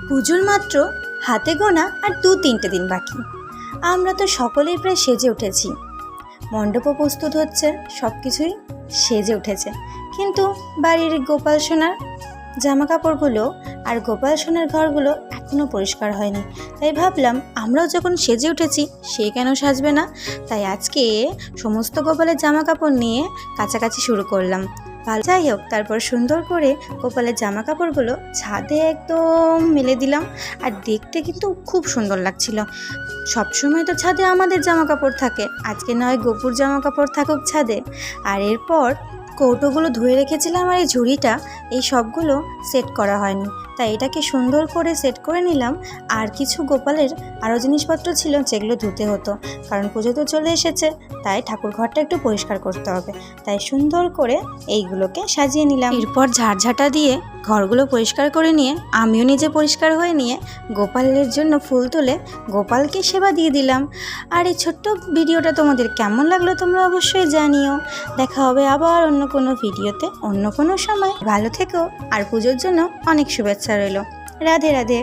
পুজোর মাত্র হাতে গোনা আর 2-3টে দিন বাকি। আমরা তো সকলেই প্রায় সেজে উঠেছি, মণ্ডপও প্রস্তুত হচ্ছে, সব কিছুই সেজে উঠেছে, কিন্তু বাড়ির গোপাল সোনার জামা কাপড়গুলো আর গোপাল সোনার ঘরগুলো এখনও পরিষ্কার হয়নি। তাই ভাবলাম আমরাও যখন সেজে উঠেছি সে কেন সাজবে না। তাই আজকে সমস্ত গোপালের জামা কাপড় নিয়ে কাছাকাছি শুরু করলাম। যাই হোক, তারপর সুন্দর করে গোপালের জামা কাপড়গুলো ছাদে একদম মেলে দিলাম। আর দেখতে কিন্তু খুব সুন্দর লাগছিল। সবসময় তো ছাদে আমাদের জামা কাপড় থাকে, আজকে নয় গোপুর জামা কাপড় থাকুক ছাদে। আর এরপর কৌটোগুলো ধুয়ে রেখেছিলাম আর এই ঝুড়িটা, এই সবগুলো সেট করা হয়নি, তাই এটাকে সুন্দর করে সেট করে নিলাম। আর কিছু গোপালের আরও জিনিসপত্র ছিল যেগুলো ধুতে হতো, কারণ পুজো তো চলে এসেছে, তাই ঠাকুর ঘরটা একটু পরিষ্কার করতে হবে। তাই সুন্দর করে এইগুলোকে সাজিয়ে নিলাম। এরপর ঝাড়ঝাঁটা দিয়ে ঘরগুলো পরিষ্কার করে নিয়ে আমিও নিজে পরিষ্কার হয়ে নিয়ে গোপালের জন্য ফুল তুলে গোপালকে সেবা দিয়ে দিলাম। আর এই ছোট্ট ভিডিওটা তোমাদের কেমন লাগলো তোমরা অবশ্যই জানিও। দেখা হবে আবার অন্য কোনো ভিডিওতে অন্য কোনো সময়। ভালো থেকো, আর পুজোর জন্য অনেক শুভেচ্ছা রইল। রাধে রাধে।